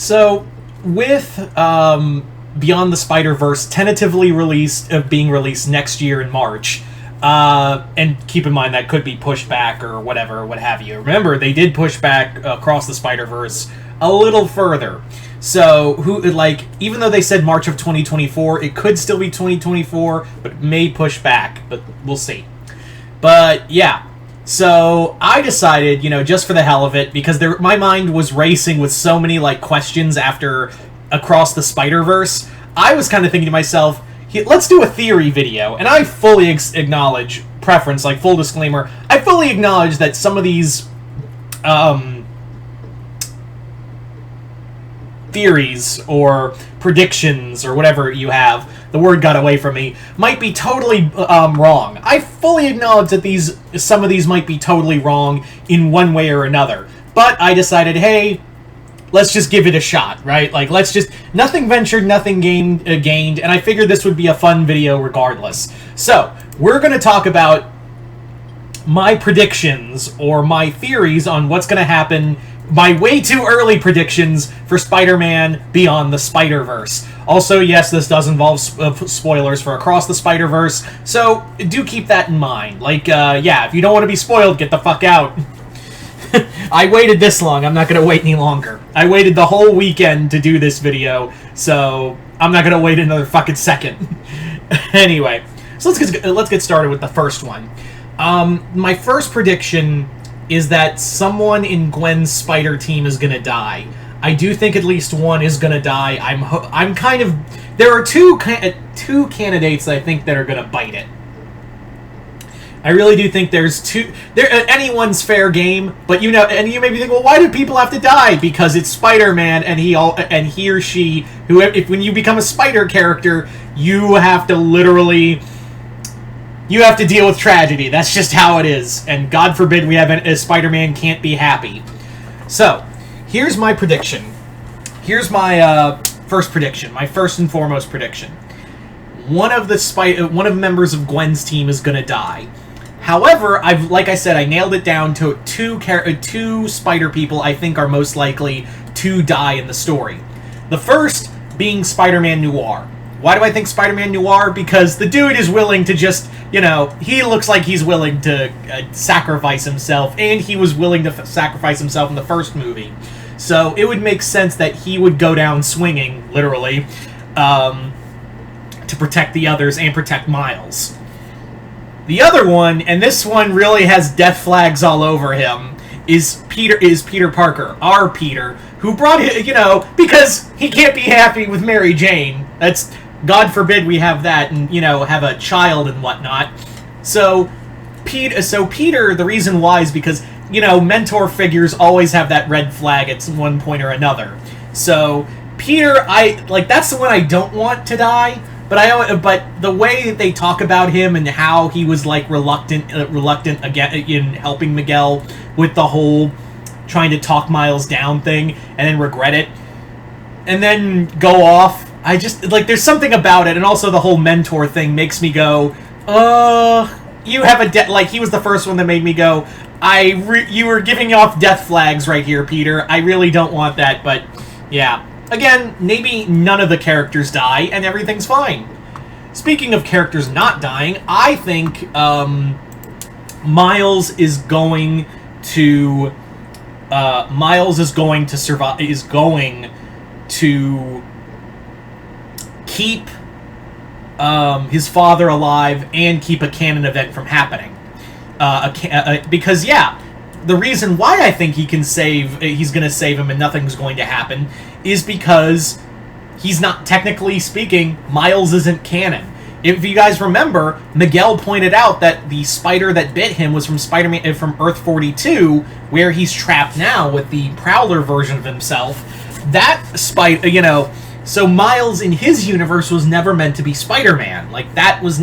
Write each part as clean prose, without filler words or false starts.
So, with Beyond the Spider-Verse tentatively being released next year in March, and keep in mind that could be pushed back or whatever, what have you. Remember, they did push back Across the Spider-Verse a little further. So, even though they said March of 2024, it could still be 2024, but it may push back, but we'll see. But, yeah. So, I decided, just for the hell of it, because my mind was racing with so many, questions after Across the Spider-Verse, I was kind of thinking to myself, let's do a theory video, and I fully acknowledge, preference, full disclaimer, I fully acknowledge that some of these, theories or predictions or whatever you have, the word got away from me, might be totally wrong. I fully acknowledge that some of these might be totally wrong in one way or another. But I decided, hey, let's just give it a shot, right? Nothing ventured, nothing gained, and I figured this would be a fun video regardless. So, we're going to talk about my predictions or my theories on what's going to happen, my way too early predictions for Spider-Man Beyond the Spider-Verse. Also, yes, this does involve spoilers for Across the Spider-Verse, so do keep that in mind. If you don't want to be spoiled, get the fuck out. I waited this long, I'm not going to wait any longer. I waited the whole weekend to do this video, so I'm not going to wait another fucking second. Anyway, so let's get started with the first one. My first prediction is that someone in Gwen's spider team is gonna die. I do think at least one is gonna die. There are two candidates that I think that are gonna bite it. I really do think there's two. Anyone's fair game, but and you may be thinking, well, why do people have to die? Because it's Spider-Man, and he or she, when you become a spider character, you have to literally. You have to deal with tragedy. That's just how it is. And God forbid we have a Spider-Man can't be happy. So, here's my prediction. Here's my first prediction. My first and foremost prediction. One of members of Gwen's team is going to die. However, like I said, I nailed it down to two spider people I think are most likely to die in the story. The first being Spider-Man Noir. Why do I think Spider-Man Noir? Because the dude is willing to just, he looks like he's willing to sacrifice himself, and he was willing to sacrifice himself in the first movie. So it would make sense that he would go down swinging, literally, to protect the others and protect Miles. The other one, and this one really has death flags all over him, is Peter Parker, our Peter, who brought it, because he can't be happy with Mary Jane. That's... God forbid we have that and, have a child and whatnot. So Peter, the reason why is because, mentor figures always have that red flag at one point or another. So Peter, that's the one I don't want to die, but the way that they talk about him and how he was, reluctant again in helping Miguel with the whole trying to talk Miles down thing and then regret it and then go off. I just, there's something about it, and also the whole mentor thing makes me go, you have a he was the first one that made me go, you were giving off death flags right here, Peter. I really don't want that, but, yeah. Again, maybe none of the characters die, and everything's fine. Speaking of characters not dying, I think, Miles is going to survive, is going to keep his father alive and keep a canon event from happening. Because, yeah, the reason why I think he's going to save him and nothing's going to happen is because he's not, technically speaking, Miles isn't canon. If you guys remember, Miguel pointed out that the spider that bit him was from Spider-Man from Earth 42, where he's trapped now with the Prowler version of himself. That spider, so Miles in his universe was never meant to be Spider-Man.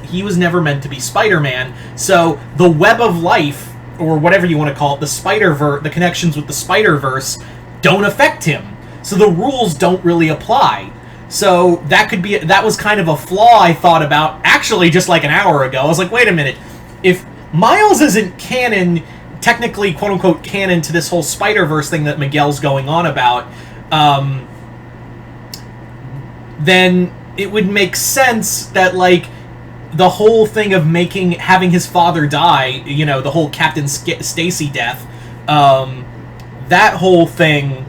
He was never meant to be Spider-Man. So the web of life, or whatever you want to call it, the connections with the Spider-Verse don't affect him. So the rules don't really apply. So that was kind of a flaw I thought about, actually, just an hour ago. I was like, wait a minute. If Miles isn't canon, technically, quote-unquote, canon to this whole Spider-Verse thing that Miguel's going on about, then it would make sense that, like, the whole thing of having his father die, you know, the whole Captain Stacy death, that whole thing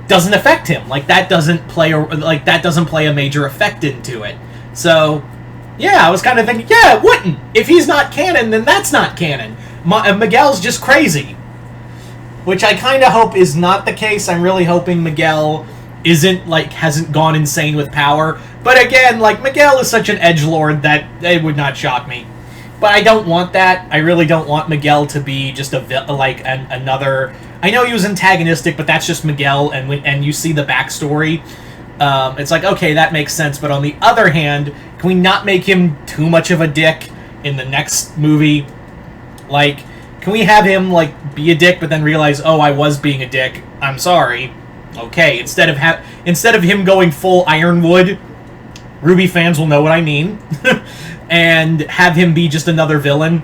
doesn't affect him. Like, that doesn't play a major effect into it. So, yeah, I was kind of thinking, yeah, it wouldn't. If he's not canon, then that's not canon. Miguel's just crazy. Which I kind of hope is not the case. I'm really hoping Miguel hasn't gone insane with power. But again, like, Miguel is such an edgelord that it would not shock me. But I don't want that. I really don't want Miguel to be just another... I know he was antagonistic, but that's just Miguel, and you see the backstory. It's like, okay, that makes sense. But on the other hand, can we not make him too much of a dick in the next movie? Like, can we have him, like, be a dick, but then realize, oh, I was being a dick. I'm sorry. Okay, instead of him going full Ironwood, Ruby fans will know what I mean, and have him be just another villain.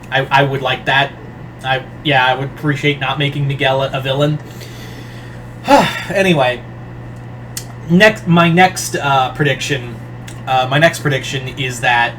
I would like that. I would appreciate not making Miguel a villain. Anyway, my next prediction is that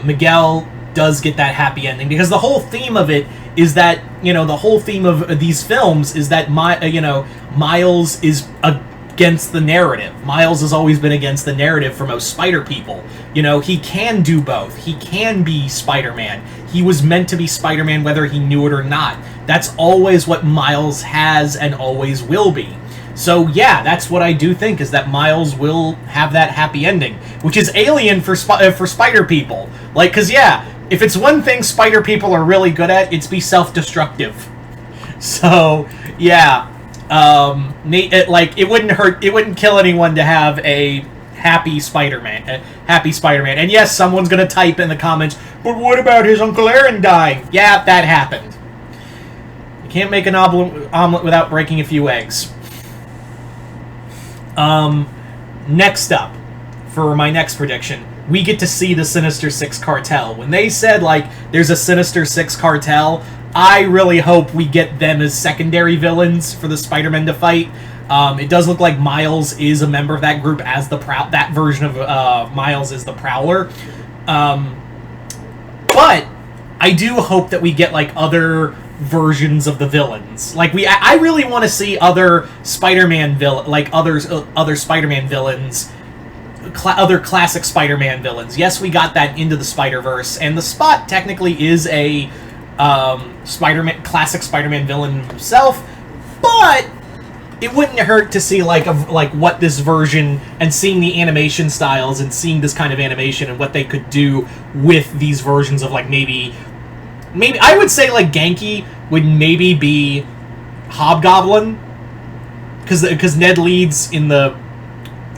Miguel does get that happy ending, because the whole theme of it is that, you know, the whole theme of these films is that Miles is against the narrative. Miles has always been against the narrative for most Spider people. You know, he can do both. He can be Spider-Man. He was meant to be Spider-Man whether he knew it or not. That's always what Miles has and always will be. So yeah, that's what I do think, is that Miles will have that happy ending, which is alien for Spider people. Like, cause yeah, if it's one thing Spider people are really good at, it's be self-destructive. So yeah, it wouldn't hurt, it wouldn't kill anyone to have a happy Spider-Man. And yes, someone's gonna type in the comments, but what about his Uncle Aaron dying? Yeah, that happened. You can't make an omelet without breaking a few eggs. Next up, for my next prediction, we get to see the Sinister Six cartel. When they said, like, there's a Sinister Six cartel, I really hope we get them as secondary villains for the Spider-Man to fight. It does look like Miles is a member of that group, as that version of Miles is the Prowler. But I do hope that we get, like, other versions of the villains. Like, I really want to see other Spider-Man other Spider-Man villains, other classic Spider-Man villains. Yes, we got that into the Spider-Verse, and the Spot technically is a classic Spider-Man villain himself, but it wouldn't hurt to see like what this version, and seeing the animation styles and seeing this kind of animation and what they could do with these versions of, like, maybe I would say, like, Genki would maybe be Hobgoblin, because Ned Leeds in the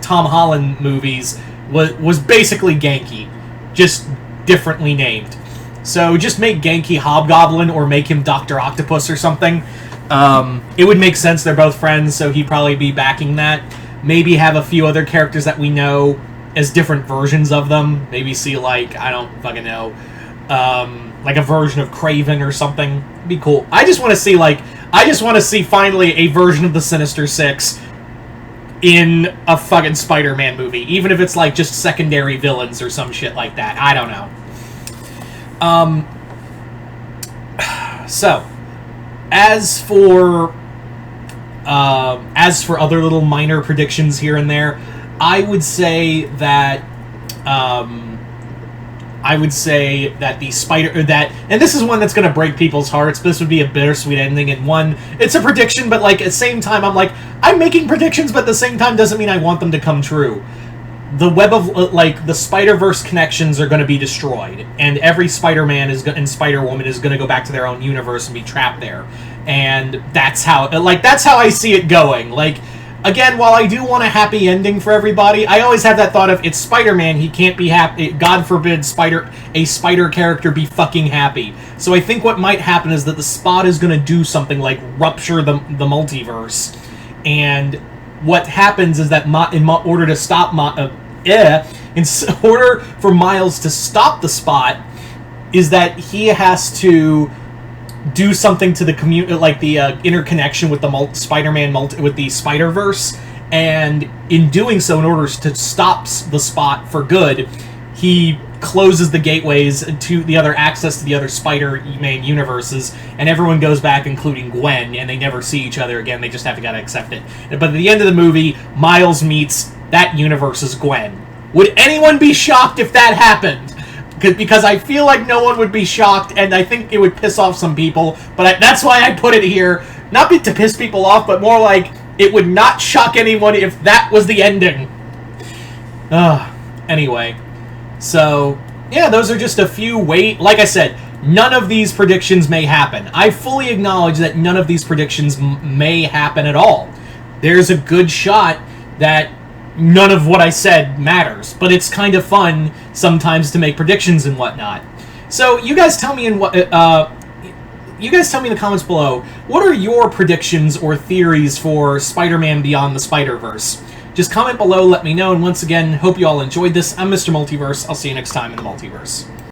Tom Holland movies was basically Genki, just differently named. So just make Genki Hobgoblin, or make him Dr. Octopus or something. It would make sense, they're both friends, so he'd probably be backing that. Maybe have a few other characters that we know as different versions of them. Maybe see, like, I don't fucking know, like a version of Kraven or something. It'd be cool. I just want to see finally a version of the Sinister Six in a fucking Spider-Man movie, even if it's, like, just secondary villains or some shit like that. I don't know. So, as for other little minor predictions here and there, I would say that the and this is one that's going to break people's hearts. This would be a bittersweet ending, and one, it's a prediction, but, like, at the same time, I'm making predictions, but at the same time doesn't mean I want them to come true. The web of, like, the Spider-Verse connections are going to be destroyed, and every Spider-Man and Spider-Woman is going to go back to their own universe and be trapped there. And that's how I see it going. Like, again, while I do want a happy ending for everybody, I always have that thought of, it's Spider-Man, he can't be happy. God forbid a Spider character be fucking happy. So I think what might happen is that the Spot is going to do something like rupture the multiverse. And what happens is that in order to stop in order for Miles to stop the Spot, is that he has to do something to the interconnection with the Spider-Man with the Spider-Verse, and in doing so, in order to stop the Spot for good, he closes the gateways to the other access to the other Spider-Man universes, and everyone goes back, including Gwen, and they never see each other again. They just have to gotta accept it. But at the end of the movie, Miles meets that universe's Gwen. Would anyone be shocked if that happened? Because I feel like no one would be shocked, and I think it would piss off some people, but that's why I put it here. Not to piss people off, but more like it would not shock anyone if that was the ending. Anyway. So, yeah, those are just a few like I said, none of these predictions may happen. I fully acknowledge that none of these predictions may happen at all. There's a good shot that none of what I said matters, but it's kind of fun sometimes to make predictions and whatnot. So, you guys tell me in the comments below, what are your predictions or theories for Spider-Man Beyond the Spider-Verse? Just comment below, let me know, and once again, hope you all enjoyed this. I'm Mr. Multiverse. I'll see you next time in the Multiverse.